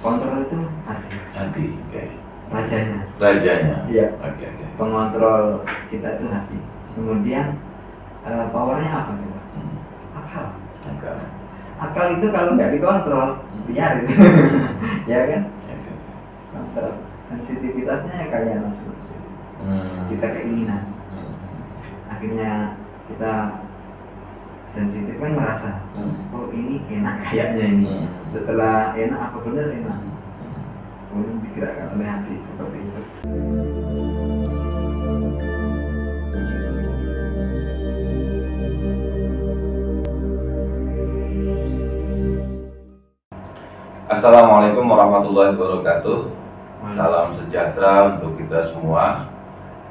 Kontrol itu hati. Hati, oke. Rajanya. Iya. Oke. Pengontrol kita itu hati. Kemudian powernya apa coba? Akal. Akal itu kalau nggak dikontrol, biar itu. Ya kan? Kontrol. Sensitivitasnya kayak nafsu. Kita keinginan. Akhirnya kita sensitif kan merasa, oh ini enak kayaknya ini. Setelah enak, apa benar enak? Kemudian digerakkan oleh hati seperti itu. Assalamualaikum warahmatullahi wabarakatuh. Salam sejahtera untuk kita semua.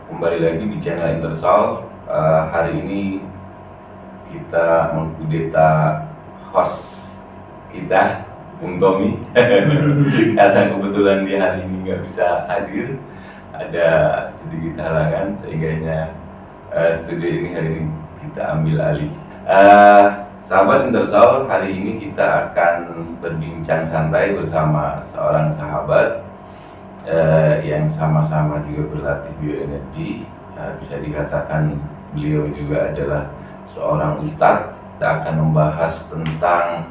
Kembali lagi di channel Intersal. Hari ini kita mengkudeta host kita, Bung Tommy. Karena kebetulan dia hari ini nggak bisa hadir, ada sedikit halangan, sehingga studio ini hari ini kita ambil alih. Sahabat Intersal, hari ini kita akan berbincang santai bersama seorang sahabat yang sama-sama juga berlatih bioenergi. Bisa dikatakan beliau juga adalah seorang ustadz. Kita akan membahas tentang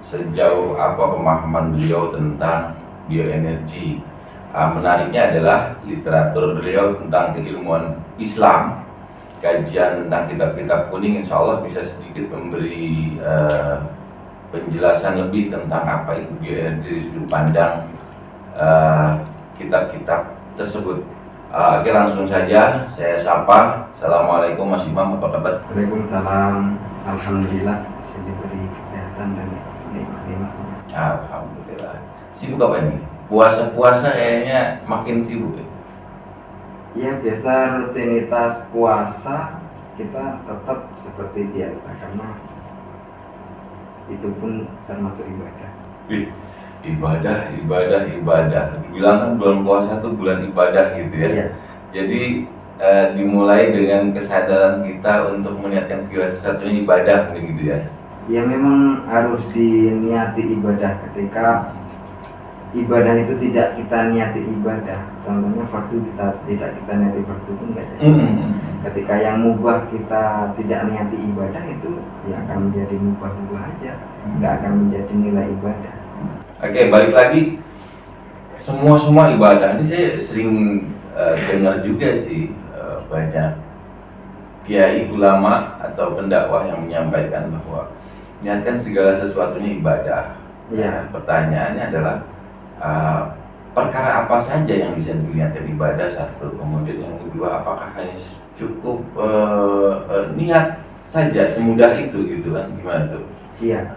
sejauh apa pemahaman beliau tentang bioenergi. Menariknya adalah literatur beliau tentang keilmuan Islam, kajian tentang kitab-kitab kuning, insya Allah bisa sedikit memberi penjelasan lebih tentang apa itu bioenergi di sudut pandang kitab-kitab tersebut. Oke, langsung saja saya sapa. Assalamualaikum Mas Imam, apa kabar? Waalaikumsalam. Alhamdulillah masih diberi kesehatan dan keselamatan. Alhamdulillah. Sibuk apa nih? Puasa kayaknya makin sibuk ya? Ya, biasa rutinitas puasa kita tetap seperti biasa karena itu pun termasuk ibadah. Ibadah. Dibilang kan bulan puasa itu bulan ibadah gitu ya. Iya. Jadi dimulai dengan kesadaran kita untuk meniatkan segala sesuatunya ibadah begitu ya. Ya memang harus diniati ibadah. Ketika ibadah itu tidak kita niati ibadah, contohnya fardu tidak kita niati fardu pun enggak jadi. Ketika yang mubah kita tidak niati ibadah, itu ya akan menjadi mubah aja, nggak akan menjadi nilai ibadah. Oke, balik lagi, semua ibadah ini saya sering dengar juga sih, banyak kiai, ulama atau pendakwah yang menyampaikan bahwa niatkan segala sesuatunya ibadah. Ya. Pertanyaannya adalah perkara apa saja yang bisa diniatkan ibadah? Satu, kemudian yang kedua, apakah hanya cukup niat saja semudah itu gitu kan? Gimana tuh? Iya,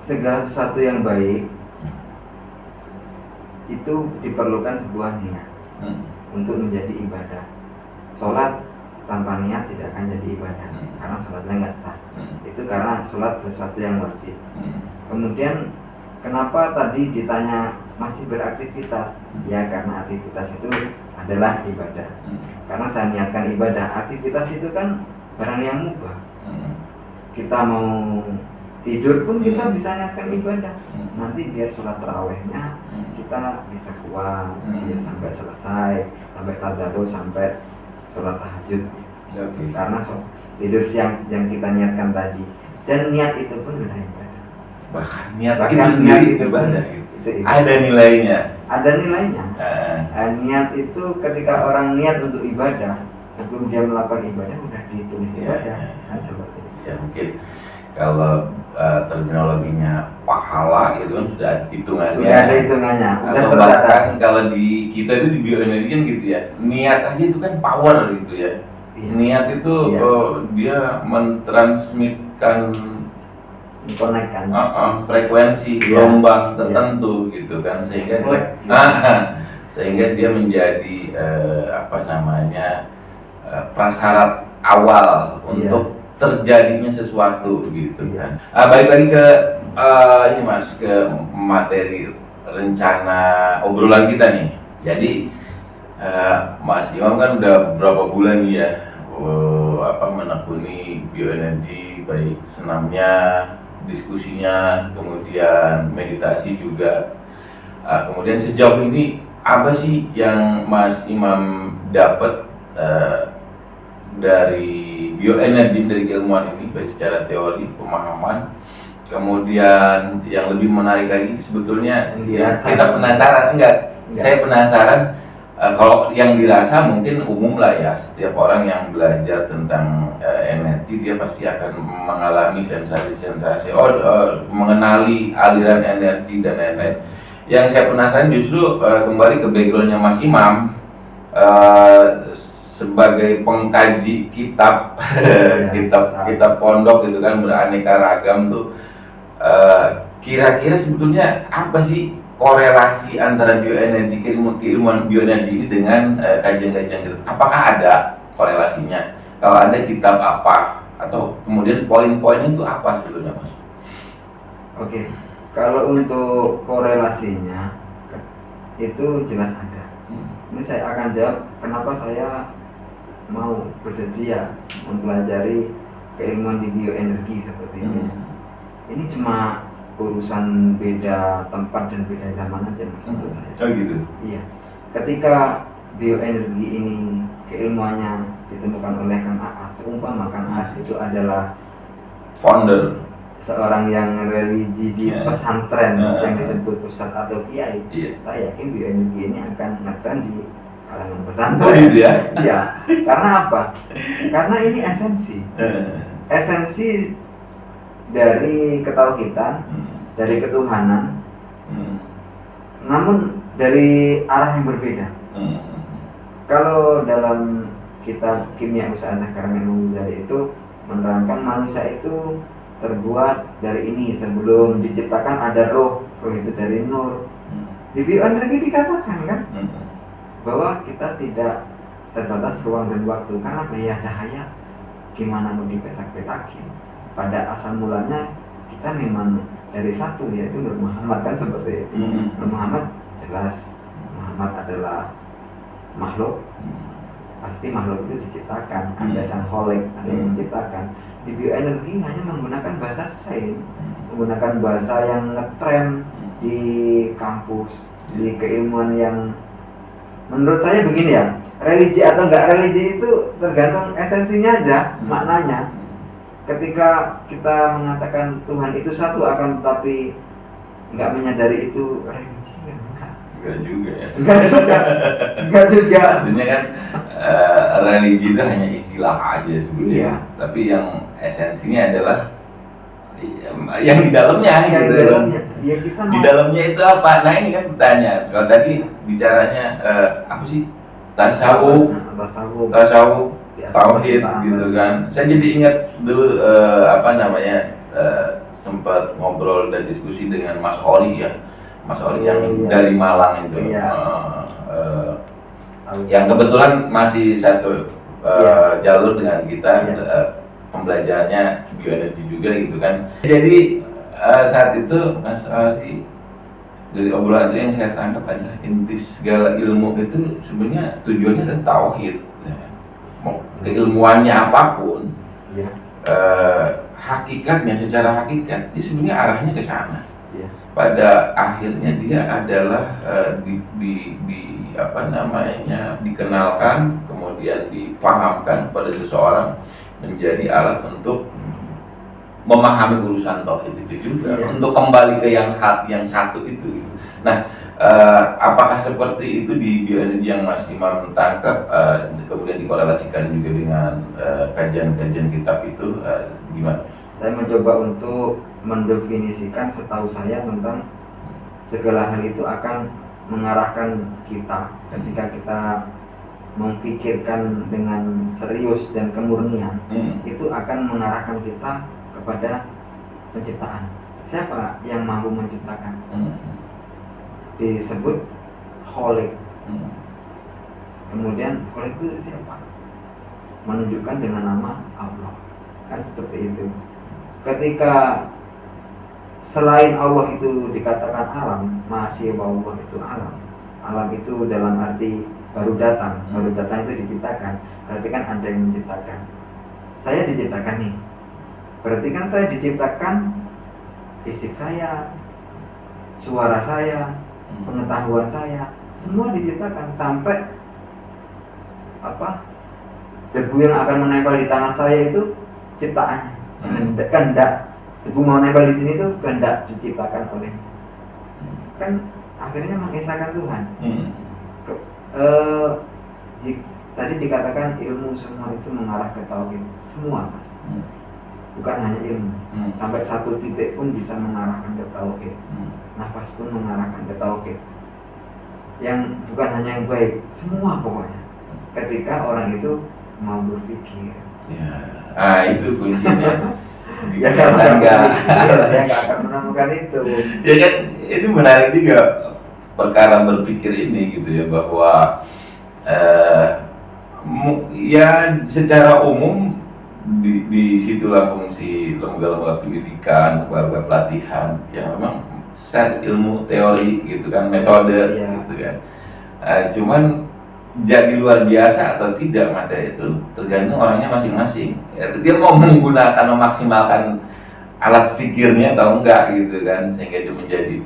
segala sesuatu yang baik itu diperlukan sebuah niat untuk menjadi ibadah. Sholat tanpa niat tidak akan jadi ibadah, karena sholatnya nggak sah. Itu karena sholat sesuatu yang wajib. Kemudian kenapa tadi ditanya masih beraktivitas? Ya karena aktivitas itu adalah ibadah. Karena saya niatkan ibadah. Aktivitas itu kan barang yang mubah. Kita mau tidur pun kita bisa niatkan ibadah. Nanti biar sholat tarawehnya kita bisa kuat, ya sampai selesai, sampai tadarus, sampai sholat tahajud. Karena tidur siang yang kita niatkan tadi, dan niat itu pun sudah ibadah. Bahkan niat itu sendiri itu ibadah. Itu ada nilainya. Ada nilainya. Niat itu ketika orang niat untuk ibadah, sebelum dia melakukan ibadah sudah ditulis ibadah. Kan seperti itu. Ya mungkin kalau terminologinya pahala itu kan sudah hitungannya. Sudah ada hitungannya. Atau bahkan kalau di kita itu di bioenergi kan gitu ya. Niat aja itu kan power gitu ya. Niat itu dia mentransmitkan, mengkonekkan frekuensi gelombang tertentu gitu kan, sehingga sehingga dia menjadi prasyarat awal untuk terjadinya sesuatu gitu kan. Balik lagi ke ini Mas, ke materi rencana obrolan kita nih. Jadi Mas Imam kan udah berapa bulan ya menekuni bioenergi, baik senamnya diskusinya, kemudian meditasi juga. Kemudian sejauh ini apa sih yang Mas Imam dapat dari bioenergi, dari keilmuan ini, baik secara teori, pemahaman, kemudian yang lebih menarik lagi sebetulnya ya, kita penasaran enggak? Saya penasaran. Kalau yang dirasa mungkin umum lah ya, setiap orang yang belajar tentang energi dia pasti akan mengalami sensasi-sensasi, mengenali aliran energi dan lain-lain. Yang saya penasaran justru kembali ke backgroundnya Mas Imam sebagai pengkaji kitab, kitab pondok gitu kan, beraneka ragam tuh. Kira-kira sebetulnya apa sih korelasi antara bioenergi, keilmuan bioenergi ini dengan kajian-kajian kita? Apakah ada korelasinya? Kalau ada, kitab apa? Atau kemudian poin-poinnya itu apa sebetulnya, Mas? Oke, kalau untuk korelasinya itu jelas ada. Ini saya akan jawab kenapa saya mau bersedia mempelajari keilmuan di bioenergi seperti ini. Ini cuma urusan beda tempat dan beda zaman aja, Mas, menurut saya. Oh gitu. Iya. Ketika bioenergi ini keilmuannya ditemukan oleh Kang Aas, seumpama Kang Aas itu adalah founder, seorang yang religi di pesantren yang disebut ustadz atau kiai, saya yakin bioenergi ini akan ngetren di kalangan pesantren. Oh gitu ya? Iya. Karena apa? Karena ini esensi dari ketauhidan, dari ketuhanan, namun dari arah yang berbeda. Kalau dalam kitab Kimia Usahadah karangan Imam Ghazali itu menerangkan manusia itu terbuat dari ini, sebelum diciptakan ada roh itu dari nur. Di bioenergi dikatakan kan bahwa kita tidak terbatas ruang dan waktu, karena ya cahaya gimana mau dipetak-petakin. Pada asal mulanya kita memang dari satu, yaitu Nur Muhammad kan, seperti itu. Nur Muhammad jelas Muhammad adalah makhluk, pasti makhluk itu diciptakan, ada sang kholik, ada yang menciptakan. Di bioenergi hanya menggunakan bahasa sains, menggunakan bahasa yang ngetren di kampus, di keilmuan yang menurut saya begini ya, religi atau enggak religi itu tergantung esensinya aja, maknanya. Ketika kita mengatakan Tuhan itu satu akan tetapi nggak menyadari itu religi, ya enggak juga ya. Enggak juga. Artinya kan religi itu hanya istilah aja sebetulnya. Iya. Tapi yang esensinya adalah yang di dalamnya. Yang gitu. di dalamnya. Ya, kita di dalamnya itu apa? Nah ini kan pertanyaan. Kalau tadi bicaranya apa sih? Tasawuf, tauhid gitu kan. Saya jadi ingat dulu sempat ngobrol dan diskusi dengan Mas Ori ya. Mas Ori yang dari Malang itu. Yang kebetulan masih satu jalur dengan kita, pembelajarannya bioenergi juga gitu kan. Jadi saat itu Mas Ori, dari obrolan itu yang saya tangkap adalah inti segala ilmu itu sebenarnya tujuannya adalah tauhid. Keilmuannya apapun, hakikatnya, secara hakikat, dia sebenarnya arahnya ke sana. Pada akhirnya dia adalah dikenalkan, kemudian difahamkan pada seseorang menjadi alat untuk memahami urusan tauhid itu juga, untuk kembali ke yang satu itu. Nah, apakah seperti itu di bioenergi yang Mas Imam tangkap, kemudian dikorelasikan juga dengan kajian-kajian kitab itu, gimana? Saya mencoba untuk mendefinisikan setahu saya tentang segala hal itu akan mengarahkan kita ketika kita memikirkan dengan serius dan kemurnian, itu akan mengarahkan kita kepada penciptaan. Siapa yang mampu menciptakan? Disebut kholik. Kemudian kholik itu siapa? Menunjukkan dengan nama Allah. Kan seperti itu. Ketika selain Allah itu dikatakan alam, masih Allah itu alam. Alam itu dalam arti baru datang itu diciptakan. Berarti kan ada yang menciptakan. Saya diciptakan nih. Berarti kan saya diciptakan fisik saya, suara saya, pengetahuan saya, semua diciptakan sampai debu yang akan menempel di tangan saya itu ciptaannya, kehendak. Debu mau nempel di sini tuh kehendak diciptakan oleh, kan akhirnya mengesahkan Tuhan. Tadi dikatakan ilmu semua itu mengarah ke tauhid, semua mas, bukan hanya ilmu. Sampai satu titik pun bisa mengarahkan ke tauhid, nafas pun mengarahkan ke tauhid. Yang bukan hanya yang baik, semua pokoknya. Ketika orang itu mau berpikir, ya, itu kuncinya. dia nggak akan menemukan itu. Ya kan, ini menarik juga perkara berpikir ini gitu ya, bahwa ya secara umum di situlah fungsi lembaga-lembaga pendidikan, lembaga pelatihan yang memang set ilmu teori gitu kan, metode gitu kan. Cuman jadi luar biasa atau tidak materi itu tergantung orangnya masing-masing. Dia mau menggunakan, memaksimalkan alat pikirnya atau enggak gitu kan, sehingga dia menjadi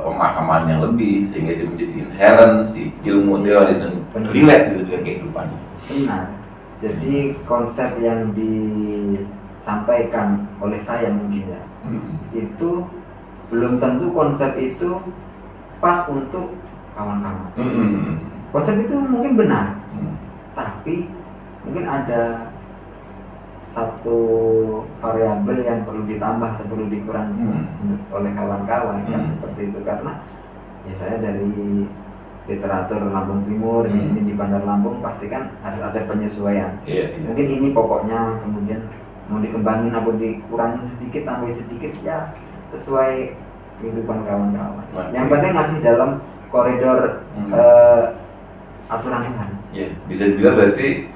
pemahaman yang lebih, sehingga dia menjadi inherent si ilmu teori dan relate gitu dengan kehidupannya. Benar. Jadi konsep yang disampaikan oleh saya mungkin ya, itu belum tentu konsep itu pas untuk kawan-kawan. Konsep itu mungkin benar, tapi mungkin ada satu variabel yang perlu ditambah atau perlu dikurangi oleh kawan-kawan kan seperti itu. Karena ya saya dari literatur Lampung Timur, di sini di Bandar Lampung pasti kan harus ada penyesuaian. Mungkin ini pokoknya, kemudian mau dikembangin atau dikurangin sedikit, tambah sedikit ya sesuai kehidupan kawan-kawan. Yang penting masih dalam koridor aturan Tuhan. Ya, bisa dibilang berarti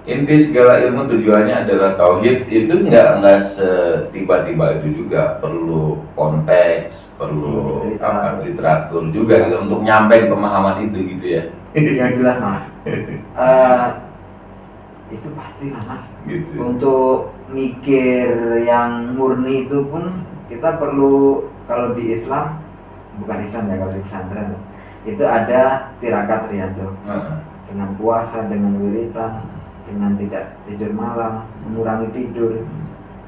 inti segala ilmu tujuannya adalah tauhid. Itu nggak tiba-tiba, itu juga perlu konteks, perlu literatur juga gitu, untuk nyampe pemahaman itu gitu ya. Yang jelas mas, itu pasti lah mas. Gitu. Untuk mikir yang murni itu pun kita perlu, kalau di Islam, bukan Islam ya, kalau di pesantren itu ada tirakat riyadhah, dengan puasa, dengan wiritan, dengan tidak tidur malam, mengurangi tidur,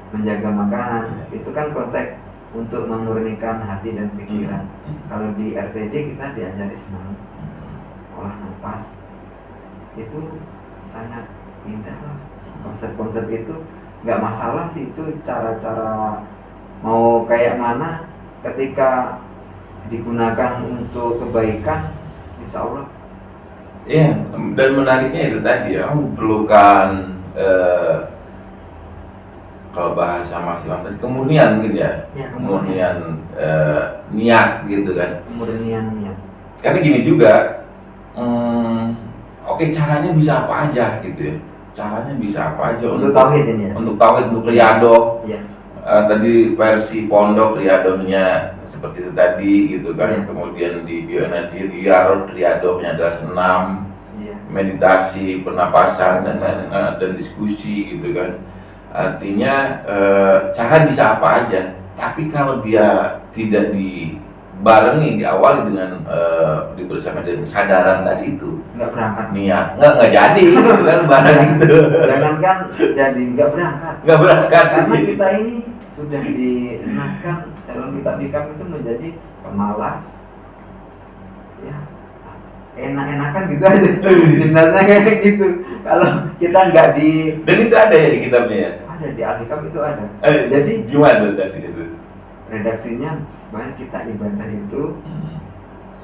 menjaga makanan. Itu kan konteks untuk memurnikan hati dan pikiran. Kalau di RTD kita diajari semangat, olah nafas, itu sangat indah lah. Konsep-konsep itu nggak masalah sih, itu cara-cara mau kayak mana, ketika digunakan untuk kebaikan, insya Allah. Iya, dan menariknya itu tadi ya, memerlukan kalau bahasa Mas Imam tadi kemurnian gitu ya, kemurnian niat gitu kan. Kemurnian niat. Karena gini juga, oke, caranya bisa apa aja gitu ya, caranya bisa apa aja untuk tauhid ini ya. Untuk tauhid, untuk riyadhah. Iya. Tadi versi pondok riyadhahnya seperti itu tadi gitu kan. Kemudian di bioenergi riyadhahnya adalah senam, meditasi, pernapasan dan diskusi gitu kan. Artinya cara bisa apa aja, tapi kalau dia tidak dibarengi, diawali dengan bersama dengan kesadaran tadi itu, nggak berangkat niat, nggak jadi gitu kan barang itu. Jangankan jadi nggak berangkat karena kita ini sudah dinaskan dalam kitab hikam itu menjadi pemalas, ya enak-enakan gitu aja. Dinasnya kayak gitu. Kalau kita nggak di, dan itu ada ya di kitabnya ya? Ada di Al-Hikam itu ada. Jadi gimana redaksinya itu? Redaksinya banyak. Kita ibadah itu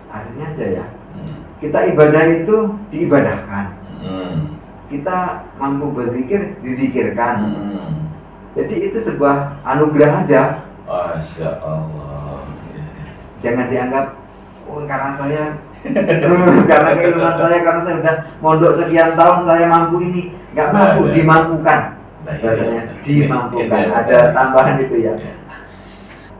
artinya aja ya, kita ibadah itu diibadahkan, kita mampu berzikir dizikirkan. Jadi itu sebuah anugerah aja. Masya Allah. Jangan dianggap, oh karena saya karena keilmuan saya, karena saya udah mondok sekian tahun saya mampu ini. Nggak mampu, dimampukan. Bahasanya dimampukan. Ada tambahan itu ya.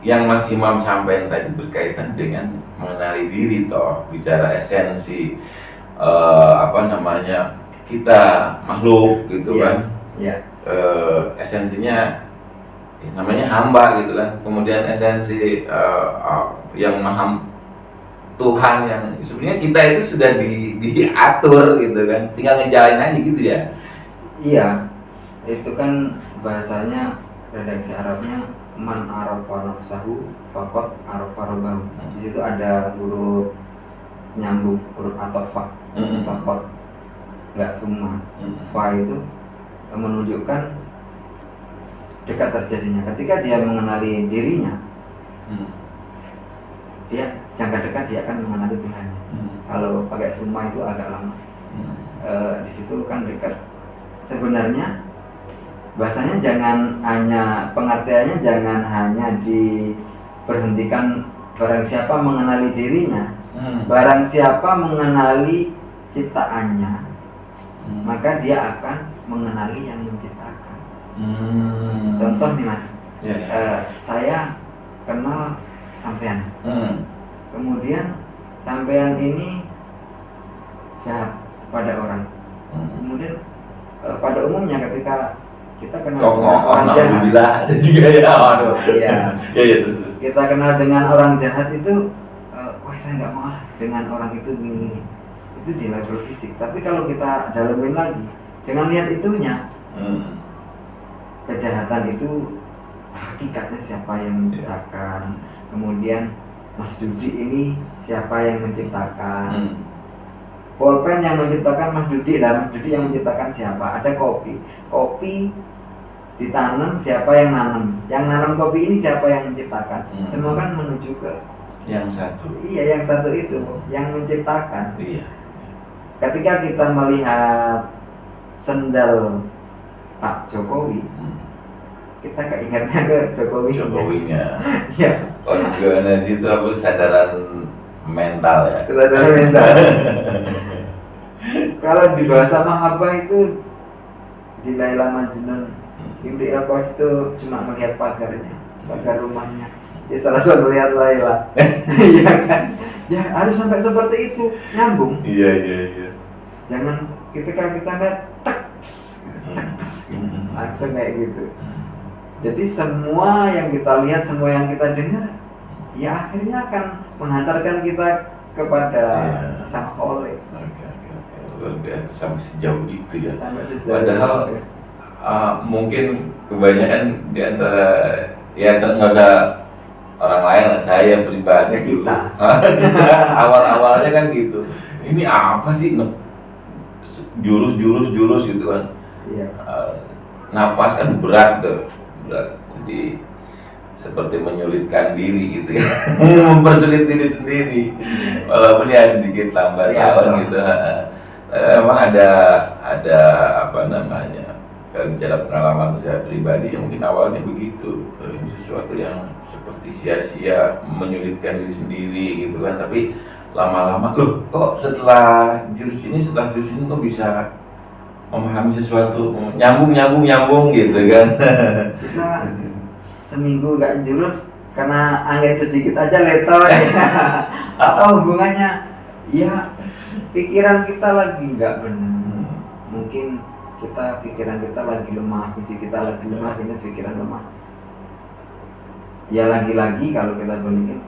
Yang Mas Imam sampaikan tadi berkaitan dengan mengenali diri toh, bicara esensi kita makhluk gitu kan. Iya. Esensinya namanya hamba gitu kan. Kemudian esensi yang maha Tuhan yang sebenarnya kita itu sudah diatur gitu kan, tinggal ngejalanin aja gitu ya. Iya, itu kan bahasanya redaksi Arabnya man arafa nafsahu faqad arafa rabbahu. Di situ ada huruf nyambung, huruf atofah, faqad, nggak cuma. Fa itu menunjukkan dekat terjadinya. Ketika dia mengenali dirinya, dia jangka dekat dia akan mengenali Tuhannya. Kalau pakai summa itu agak lama. Di situ kan dekat. Sebenarnya bahasanya jangan hanya, pengertiannya jangan hanya diberhentikan barang siapa mengenali dirinya, barang siapa mengenali ciptaannya, maka dia akan mengenali yang menciptakan. Contoh nih Mas, saya kenal sampean, kemudian sampean ini jahat pada orang, kemudian pada umumnya ketika kita kenal dengan orang jahat, ada juga ya, waduh. Iya. Ya terus. Kita kenal dengan orang jahat itu, wah saya nggak mau dengan orang itu gini. Itu di level fisik. Tapi kalau kita dalemin lagi, jangan lihat itunya. Kejahatan itu hakikatnya siapa yang menciptakan. Kemudian Mas Dudi ini siapa yang menciptakan. Pulpen yang menciptakan Mas Dudi, dan Mas Dudi yang menciptakan siapa? Ada kopi ditanam, siapa yang nanam? Yang nanam kopi ini siapa yang menciptakan? Semua kan menuju ke yang satu. Iya, yang satu itu yang menciptakan. Iya. Ketika kita melihat sendal Pak Jokowi, kita keingetnya ke Jokowinya. Iya. Oh, energi itu apa, kesadaran mental ya. Kesadaran mental. Kalau di bahasa Mahabbah itu di Laila Majnun, Imri Al-Qais itu cuma melihat pagarnya, pagar rumahnya. Dia salah satu melihat Laila. Iya kan? Ya harus sampai seperti itu, nyambung. Iya. Jangan ketika kita lihat langsung kayak gitu. Jadi semua yang kita lihat, semua yang kita dengar, ya akhirnya akan menghantarkan kita kepada sang Khalik. Oke. Luar biasa, sampai sejauh itu ya. Padahal mungkin kebanyakan di antara ya nggak usah orang lain lah, saya pribadi ya, kita awal-awalnya kan gitu. Ini apa sih jurus gitu kan? Iya. Napas kan berat. Jadi seperti menyulitkan diri gitu ya. Mempersulit diri sendiri. Walaupun ya sedikit lambat laun gitu. Emang ada apa namanya, kalau bicara pengalaman saya pribadi yang mungkin awalnya begitu, sesuatu yang seperti sia-sia, menyulitkan diri sendiri gitu kan, tapi lama-lama loh kok setelah jurus ini kok bisa memahami sesuatu, nyambung gitu kan. Kita seminggu nggak jurus karena angin sedikit aja letoy. Atau hubungannya ya pikiran kita lagi nggak benar, mungkin pikiran kita lagi lemah, fisik kita lagi lemah, ini pikiran lemah. Ya lagi-lagi kalau kita bandingin,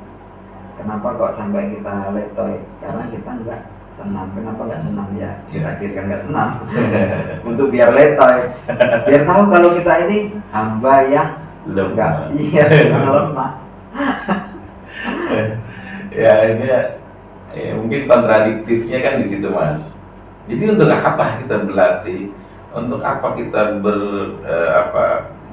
kenapa kok sampai kita letoy? Karena kita nggak senang. Kenapa nggak senang? Ya kita pikirkan nggak senang untuk biar letoy, biar tahu kalau kita ini hamba yang lemah. Yang lemah. Ya ini ya, mungkin kontradiktifnya kan di situ Mas. Jadi untuk apa kita berlatih? Untuk apa kita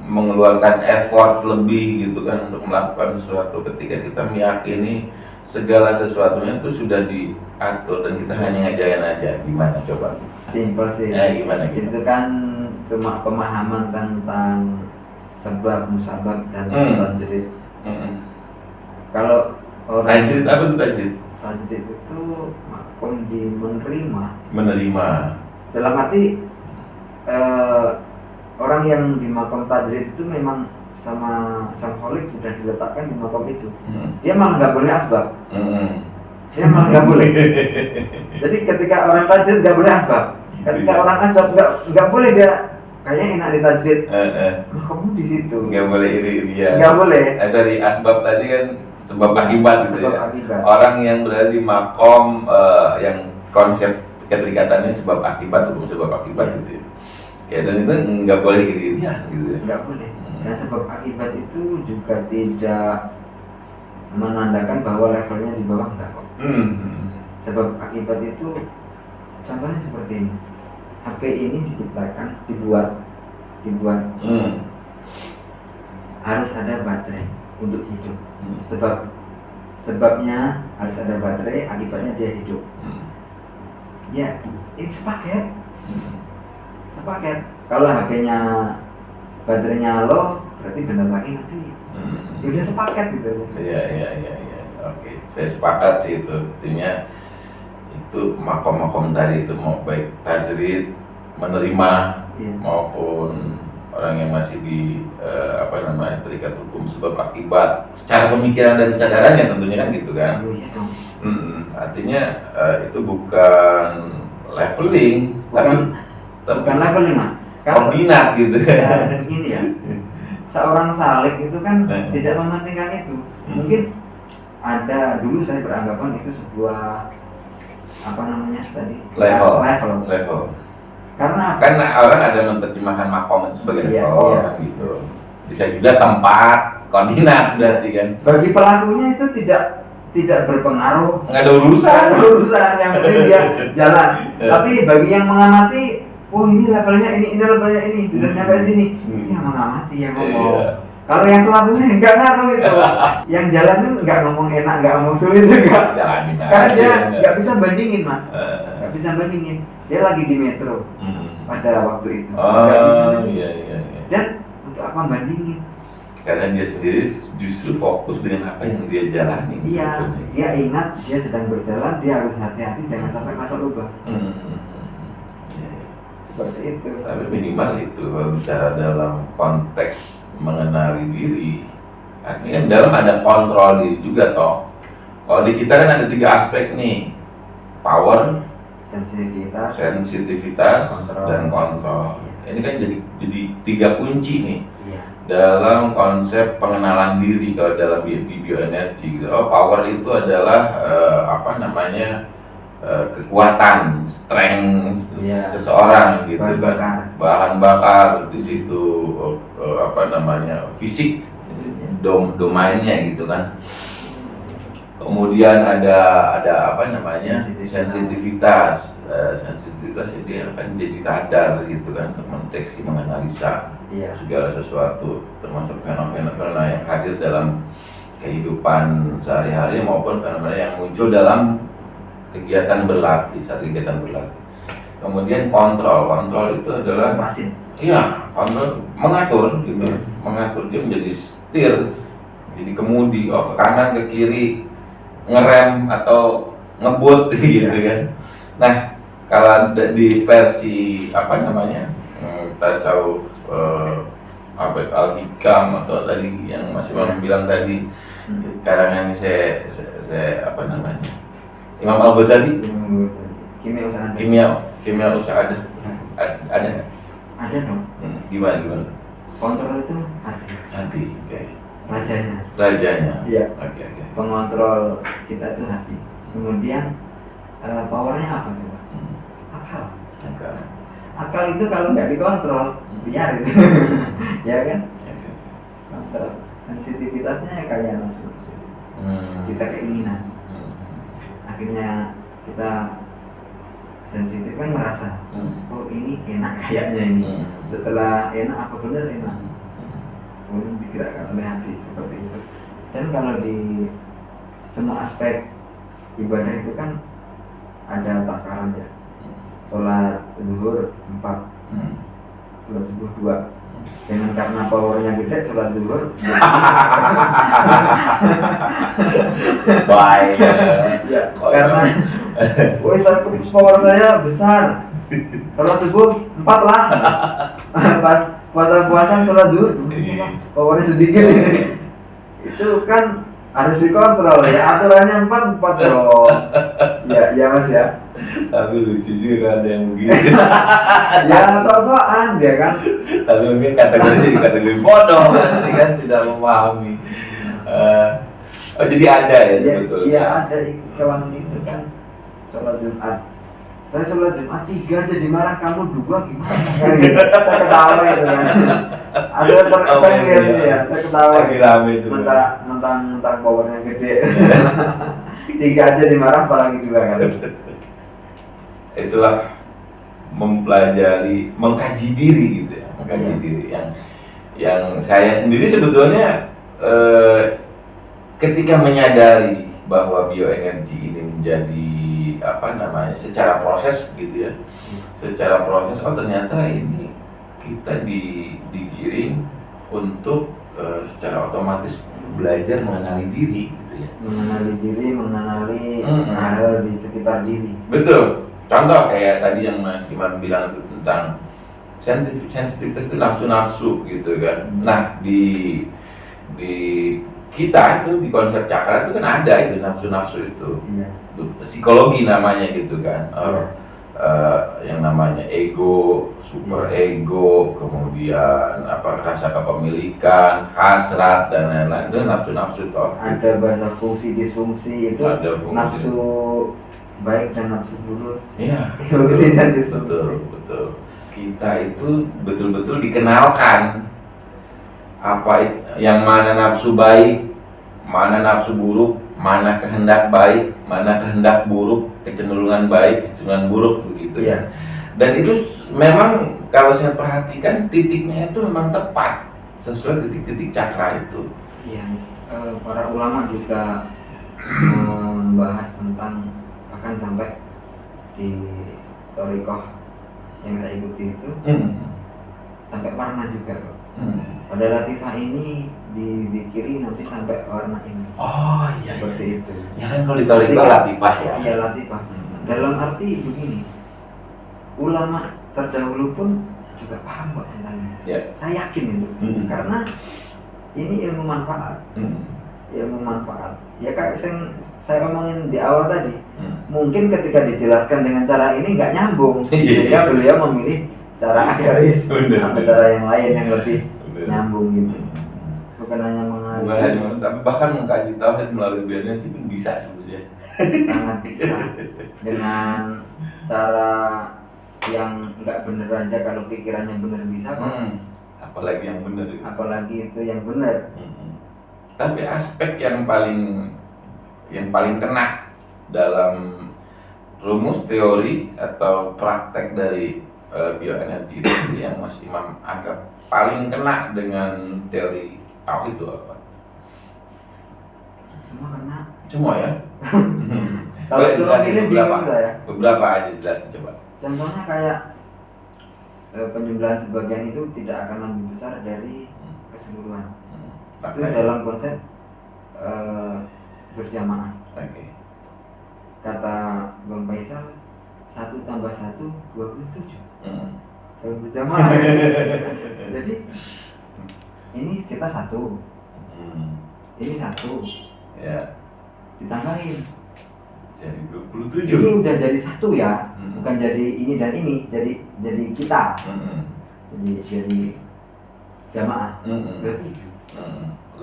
mengeluarkan effort lebih gitu kan untuk melakukan sesuatu ketika kita meyakini segala sesuatunya itu sudah diatur dan kita hanya ngajarin aja. Gimana coba? Simpel sih. Gimana? Itu kan cuma pemahaman tentang sebab, musabab dan tajrid. Kalau orang tajrid apa itu tajrid? Tajrid itu makom di menerima. Dalam arti orang yang di makom tajrid itu memang sama sang Khalik sudah diletakkan di makom itu. Dia malah nggak boleh asbab. Dia malah nggak boleh. Jadi ketika orang tajrid nggak boleh asbab. Ketika orang asbab nggak boleh dia kayaknya enak di tajwid. Kamu di situ. Nggak boleh iri-irian. Nggak boleh. Sorry, asbab tadi kan sebab akibat gitu Sebab ya. akibat. Orang yang berada di makom yang konsep keterikatannya sebab akibat, hukum sebab akibat gitu ya. Ya dan itu nggak boleh iri-irian gitu ya. Nggak boleh. Dan sebab akibat itu juga tidak menandakan bahwa levelnya di bawah, enggak kok. Sebab akibat itu contohnya seperti ini. HP ini diciptakan, dibuat harus ada baterai untuk hidup. Sebabnya harus ada baterai, akibatnya dia hidup. Ya, itu sepaket. Kalau HP-nya baterainya low, berarti bentar lagi nanti ya udah sepaket gitu. Iya. Oke, saya sepakat sih itu. Artinya itu makom-makom tadi itu mau baik tajrid menerima maupun orang yang masih di terikat hukum sebab akibat secara pemikiran dan kesadarannya tentunya kan gitu kan. Artinya itu bukan leveling, bukan leveling mas. Kombinat gitu. Ya, begini ya. Seorang salik itu kan tidak mementingkan itu. Mungkin ada dulu saya beranggapan itu sebuah level. Karena orang ada menerjemahkan makom itu sebagai level kan gitu. Bisa juga tempat, koordinat berarti kan. Bagi pelakunya itu tidak berpengaruh. Nggak ada urusan. Yang penting dia jalan. Tapi bagi yang mengamati, oh ini levelnya ini levelnya ini, sudah nyampe sini. Yang mengamati yang ngomong. Kalau yang pelakunya nggak ngaruh itu. Yang jalan itu nggak ngomong enak, nggak ngomong sulit juga. Karena dia nggak bisa bandingin mas. Nggak bisa bandingin. Dia lagi di metro pada waktu itu. Nggak bisa bandingin. Iya. Dan untuk apa bandingin? Karena dia sendiri justru fokus dengan apa yang dia jalani. Iya. Dia ingat dia sedang berjalan, dia harus hati-hati jangan sampai masuk lubang. Seperti itu. Tapi minimal itu kalau bicara dalam konteks mengenali diri, artinya dalam ada kontrol diri juga toh. Kalau di kita kan ada 3 aspek nih, power, sensitivitas, dan kontrol. Ini kan jadi 3 kunci nih dalam konsep pengenalan diri kalau dalam bioenergi gitu. Power itu adalah kekuatan, strength seseorang gitu kan, bahan bakar di situ, fisik, domainnya gitu kan. Kemudian ada sensitivitas. Sensitivitas dia akan jadi radar gitu kan, mendeteksi, menganalisa segala sesuatu, termasuk fenomena yang hadir dalam kehidupan sehari-hari maupun fenomena yang muncul dalam kegiatan berlatih, saat kegiatan berlatih. Kemudian kontrol itu adalah kontrol, mengatur gitu, mengatur dia menjadi setir, jadi kemudi, ke kanan ke kiri, ngerem atau ngebut gitu kan. Nah, kalau di versi tasawuf al-hikam atau tadi yang Mas Imam bilang tadi, karangan saya Imam Al-Ghazali, kimia usaha ada nggak? Ada dong. Gimana? Kontrol itu hati. Rajanya. Iya. Oke. Pengontrol kita itu hati. Kemudian powernya apa coba? Akal itu kalau nggak dikontrol, biar itu. Ya kan? Kontrol. Sensitivitasnya kayak nafsu. Kita keinginan. Akhirnya kita sensitif kan merasa, oh ini enak kayaknya ini. Setelah enak, apa benar enak? Kemudian digerakkan oleh hati seperti itu. Dan kalau di semua aspek ibadah itu kan ada takaran ya. Sholat zuhur 4, sholat subuh 2. Dengan karena powernya gede, sholat zuhur baik ya, karena power saya besar, sholat subuh 4 lah. Pas puasa sholat zuhur powernya sedikit. Itu kan harus dikontrol ya, aturannya 4 dong. Ya Mas ya. Tapi lucu juga ada yang begitu. Yang sok-sokan dia kan. Tapi mungkin kategorinya jadi kategori bodoh, nanti kan tidak memahami. Oh jadi ada ya sebetulnya? Iya ada kawan itu kan sholat Jumat. Saya sholat Jumat 3 jadi marah, kamu 2 gimana? Kan gitu. Saya ketawa itu kan. Saya lihat ya, saya ketawa. Lagi rame itu. Mentang powernya gede. 3 aja dimarah apalagi 2 kan. Itulah mempelajari, mengkaji diri gitu ya, mengkaji diri yang saya sendiri sebetulnya ketika menyadari bahwa bioenergi ini menjadi secara proses gitu ya, secara proses ternyata ini kita digiring untuk secara otomatis belajar mengenali diri gitu ya, mengenali hal di sekitar diri. Betul. Contoh kayak tadi yang Mas Iman bilang itu tentang sensitivitas itu nafsu gitu kan. Nah di kita itu di konsep cakra itu kan ada itu nafsu itu, psikologi namanya gitu kan. Yang namanya ego, super ego, kemudian rasa kepemilikan, hasrat dan lain-lain, itu nafsu toh. Ada bahasa fungsi disfungsi itu, ada fungsi. Nafsu baik dan nafsu buruk. Iya. Fungsi dan disfungsi. Betul. Kita itu betul-betul dikenalkan apa yang mana nafsu baik, mana nafsu buruk, mana kehendak baik, mana kehendak buruk, kecenderungan baik, kecenderungan buruk begitu. Iya. Dan itu memang kalau saya perhatikan titiknya itu memang tepat sesuai titik-titik cakra itu. Iya. Para ulama juga membahas tentang, bahkan sampai di Thorikoh yang saya ikuti itu sampai warna juga kok. Pada latifah ini dikiri nanti sampai warna ini. Oh iya. Seperti itu. Ya kan kalau di Thorikoh latifah ya. Iya latifah. Dalam arti begini, ulama terdahulu pun juga paham kok tentang ini. Saya yakin itu, karena ini ilmu manfaat. Ilmu manfaat. Ya kayak saya omongin di awal tadi, mungkin ketika dijelaskan dengan cara ini nggak nyambung, sehingga beliau memilih cara agaris atau cara yang lain yang lebih nyambung gitu. Bukan hanya mengaji, tapi bahkan mengkaji tauhid melalui bioenergi itu bisa sebetulnya. Sangat bisa. Dengan cara yang nggak bener aja, kalau pikirannya bener bisa kok. Apalagi yang bener. Apalagi itu yang bener. Tapi aspek yang paling kena dalam rumus teori atau praktek dari bioenergi itu yang Mas Imam anggap paling kena dengan teori tauhid itu apa? Semua kena. Semua ya? Kalau suruh pilih bingung saya. Beberapa aja jelasin coba. Contohnya kayak penjumlahan sebagian itu tidak akan lebih besar dari keseluruhan. Itu dalam konsep berjamaah. Kata Bang Faisal, 1 + 1 27. Kalau berjamaah. Jadi ini kita 1. Ini 1. Ya. Ditambahin. Jadi 27. Ini udah jadi 1 ya. Bukan jadi ini dan ini, jadi kita. Jadi jamaah. 27.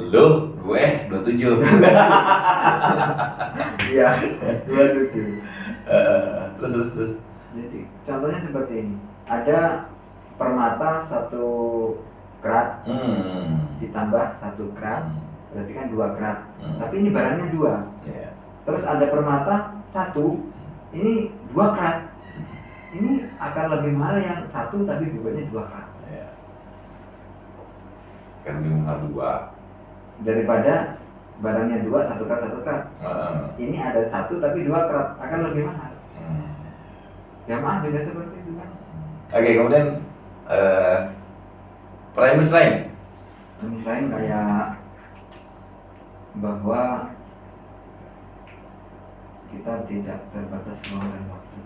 Lo, gue 27. Iya, 27. Terus. Jadi contohnya seperti ini. Ada permata 1 krat ditambah 1 krat, berarti kan 2 krat. Tapi ini barangnya 2. Terus ada permata 1, ini 2 krat. Ini akan lebih mahal yang 1 tapi bobotnya 2 krat. Kan lebih mahal 2 daripada barangnya 2, 1 krat 1 krat. Ini ada 1 tapi 2 krat, akan lebih mahal. Jamaah juga seperti itu kan. Oke, kemudian premis lain. Premis lain kayak bahwa kita tidak terbatas ruang dan waktu.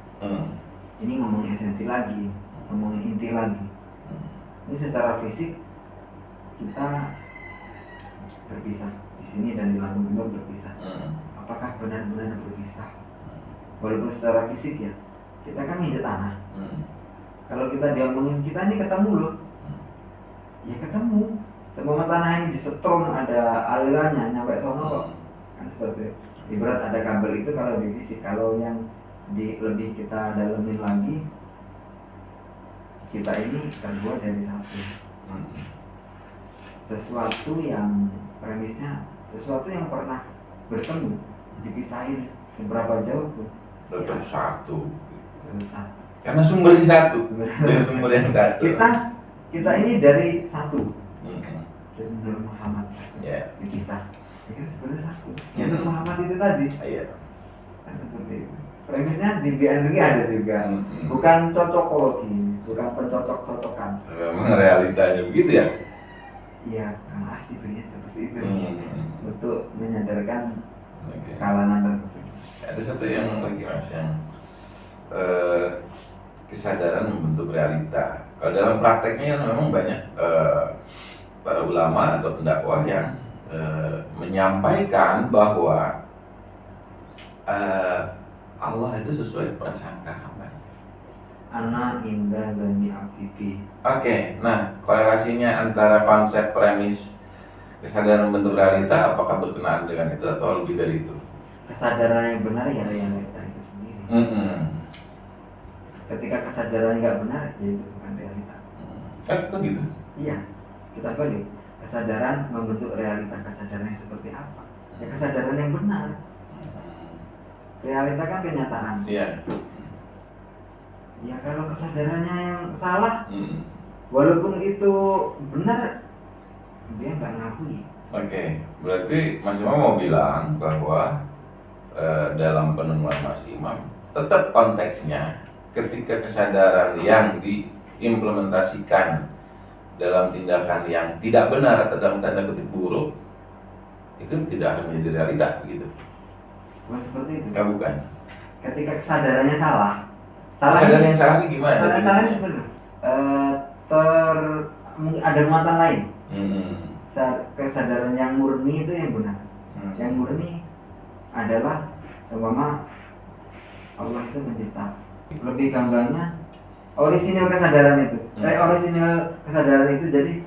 Ini ngomongin esensi lagi, ngomongin inti lagi. Ini secara fisik kita berpisah di di sini dan di Lampung Timur berpisah. Apakah benar-benar berpisah? Walaupun secara fisik ya, kita kan nginjek tanah. Kalau kita diomongin kita ini ketemu loh, ya ketemu. Semua tanah ini disetrum, ada alirannya nyampe sono kok. Kan seperti itu. Ibarat ada kabel itu kalau di fisik, kalau yang lebih kita dalemin lagi, kita ini terbuat dari satu. Sesuatu yang premisnya, sesuatu yang pernah bertemu, dipisahin seberapa jauh pun tetap ya, satu. satu. Karena sumbernya satu. Dari sumber yang satu. Kita ini dari satu. Dari Nur Muhammad. Ya. Dipisah. Itu sebenarnya satu. Ya Nur Muhammad itu tadi. Iya. Kan seperti itu. Premisnya di BNI ada juga. Bukan cocokologi, bukan pencocok-cocokan. Memang realitanya begitu ya? Iya, Kang As diberinya seperti itu. Untuk menyadarkan kalangan tertentu. Ada satu yang lagi mas yang kesadaran membentuk realita. Kalau dalam prakteknya memang banyak para ulama atau pendakwah yang menyampaikan bahwa Allah itu sesuai prasangka hamba. Ana indah dani aktivi. Oke, nah korelasinya antara konsep premis kesadaran membentuk realita apakah berkenaan dengan itu atau lebih dari itu? Kesadaran yang benar ya realita itu sendiri. Ketika kesadaran nggak benar, ya itu bukan realita. Kok gitu? Iya, kita balik. Kesadaran membentuk realita, kesadaran yang seperti apa? Ya kesadaran yang benar. Realita kan kenyataan. Iya. Ya kalau kesadarannya yang salah, walaupun itu benar, dia nggak ngakui. Oke, berarti Mas Imam mau bilang bahwa dalam penemuan Mas Imam tetap konteksnya ketika kesadaran yang diimplementasikan dalam tindakan yang tidak benar atau dalam tanda kutip buruk itu tidak akan menjadi realita begitu. Bukan seperti itu. Ya bukan. Ketika kesadarannya salah. Kesadaran yang salah ini gimana? Kesadaran salahnya benar. Ada muatan lain. Kesadaran yang murni itu yang benar. Yang murni adalah seumpama Allah itu mencipta. Lebih gampangnya orisinil kesadaran itu. Orisinil kesadaran itu jadi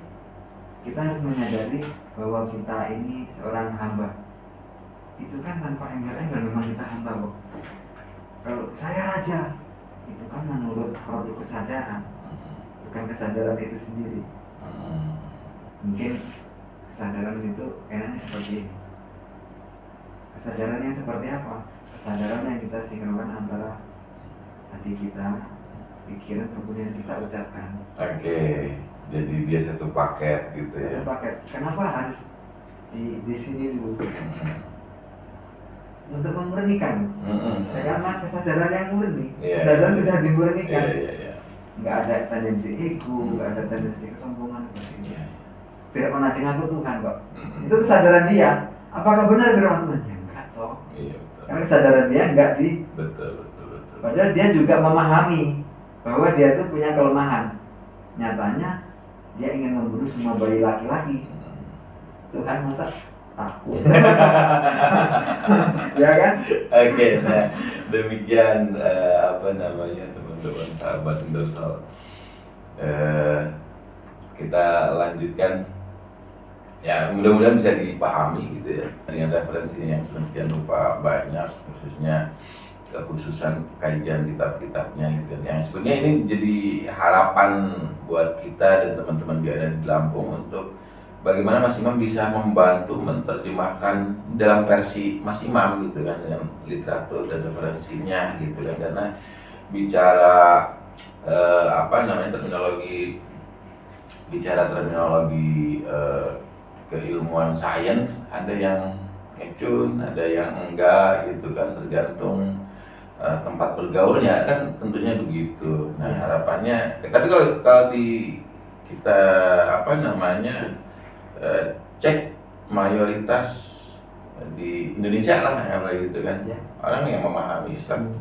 kita harus menyadari bahwa kita ini seorang hamba. Itu kan tanpa embel-embel memang kita hamba kok. Kalau saya raja, itu kan menurut produk kesadaran, bukan kesadaran itu sendiri. Mungkin kesadaran itu enaknya seperti ini. Kesadaran yang seperti apa? Kesadaran yang kita sinkronkan antara hati kita, pikiran, kemudian kita ucapkan. Oke, jadi dia satu paket gitu ya. Satu paket. Kenapa harus di sini dulu? Untuk memurnikan. Karena kesadaran yang murni, kesadaran sudah dimurnikan. Nggak ada tendensi ego, nggak ada tendensi kesombongan seperti itu. Fir'aun aja ngaku Tuhan kok. Itu kesadaran dia. Apakah benar Fir'aun Tuhan? Ya enggak toh. Karena kesadaran dia enggak di. Betul. Padahal dia juga memahami bahwa dia itu punya kelemahan. Nyatanya dia ingin membunuh semua bayi laki-laki. Tuhan masa takut. Ya kan? Oke, nah demikian teman-teman sahabat Indosoul. Kita lanjutkan. Ya mudah-mudahan bisa dipahami gitu ya dengan referensinya yang sedemikian rupa banyak, khususnya kekhususan kajian kitab-kitabnya gitu kan. Yang sebenarnya ini jadi harapan buat kita dan teman-teman di ada di Lampung untuk bagaimana Mas Imam bisa membantu menerjemahkan dalam versi Mas Imam gitu kan, dengan literatur dan referensinya gitu kan. Karena bicara terminologi keilmuan sains, ada yang ngecun, ada yang enggak gitu kan, tergantung tempat bergaulnya kan, tentunya begitu. Nah harapannya, tapi kalau di kita cek mayoritas di Indonesia lah yang gitu kan, orang yang memahami Islam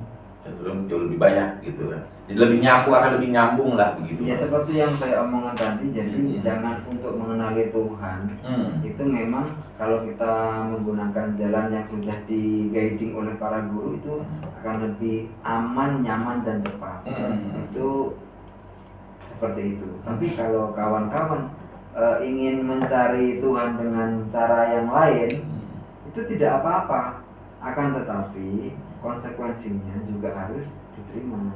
cenderung jauh lebih banyak gitu kan. Jadi lebih akan lebih nyambung lah begitu. Ya seperti yang saya omongkan tadi, jadi jangan untuk mengenali Tuhan itu memang kalau kita menggunakan jalan yang sudah di guiding oleh para guru itu akan lebih aman, nyaman dan cepat. Itu seperti itu. Tapi kalau kawan-kawan ingin mencari Tuhan dengan cara yang lain, itu tidak apa-apa. Akan tetapi konsekuensinya juga harus diterima.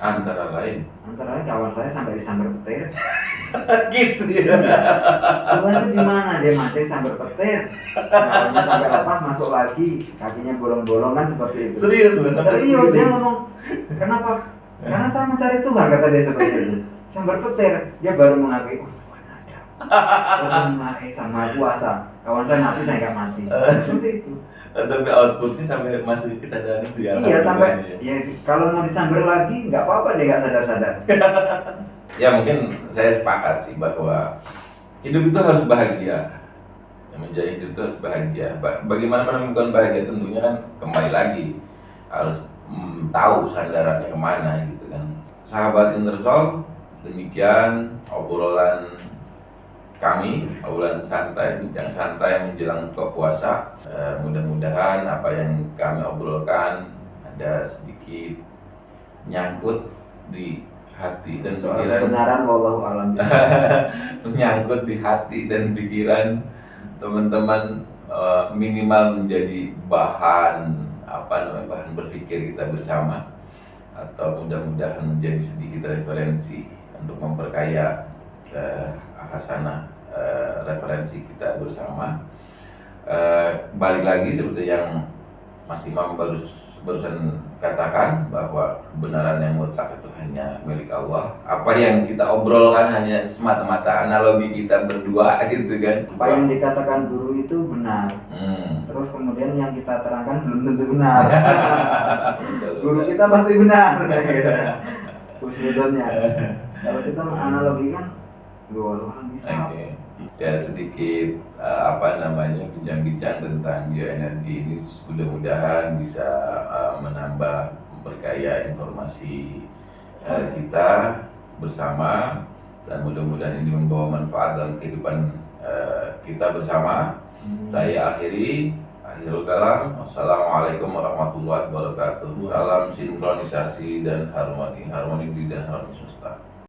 Antara lain Kawan saya sampai disambar petir. gitu ya. Tuhan itu di mana? Dia mati sambar petir. Kawannya sampai lepas masuk lagi, kakinya bolong-bolong kan seperti itu. Serius benar. Serius dia ngomong, kenapa? Karena saya mencari Tuhan, kata dia seperti itu. Sambar petir, dia baru mengakui, oh Tuhan ada. Tuhan Maha Esa, Maha Kuasa. Kawan saya mati, saya nggak mati. Seperti itu. Tapi outputnya sampai masuk kesadaran itu ya. Iya sampai ya kalau mau disambar lagi nggak apa-apa dia nggak sadar-sadar. Ya mungkin saya sepakat sih bahwa hidup itu harus bahagia. Yang menjadi hidup itu harus bahagia. Bagaimana menemukan bahagia, tentunya kan kembali lagi harus tahu sandarannya kemana gitu kan. Sahabat Inner Soul, demikian obrolan kami, obrolan santai, bincang santai menjelang buka puasa. Mudah-mudahan apa yang kami obrolkan ada sedikit nyangkut di hati dan pikiran. Kebenaran wallahu alam. Menyangkut di hati dan pikiran teman-teman, minimal menjadi bahan bahan berpikir kita bersama, atau mudah-mudahan menjadi sedikit referensi untuk memperkaya hasanah referensi kita bersama. Balik lagi seperti yang Mas Imam barusan katakan, bahwa kebenaran yang mutlak itu hanya milik Allah. Apa yang kita obrolkan hanya semata-mata analogi kita berdua gitu kan. Apa yang dikatakan guru itu benar. Terus kemudian yang kita terangkan belum tentu benar. Guru kita pasti benar. Husnudonnya. Kalau kita menganalogikan, bisa. Okay. Ya sedikit bincang-bincang tentang bioenergi ini, mudah-mudahan bisa menambah, memperkaya informasi kita bersama, dan mudah-mudahan ini membawa manfaat dalam kehidupan kita bersama. Saya akhirul kalam. Wassalamualaikum warahmatullahi wabarakatuh. Salam sinkronisasi dan harmoni dan harmoni semesta.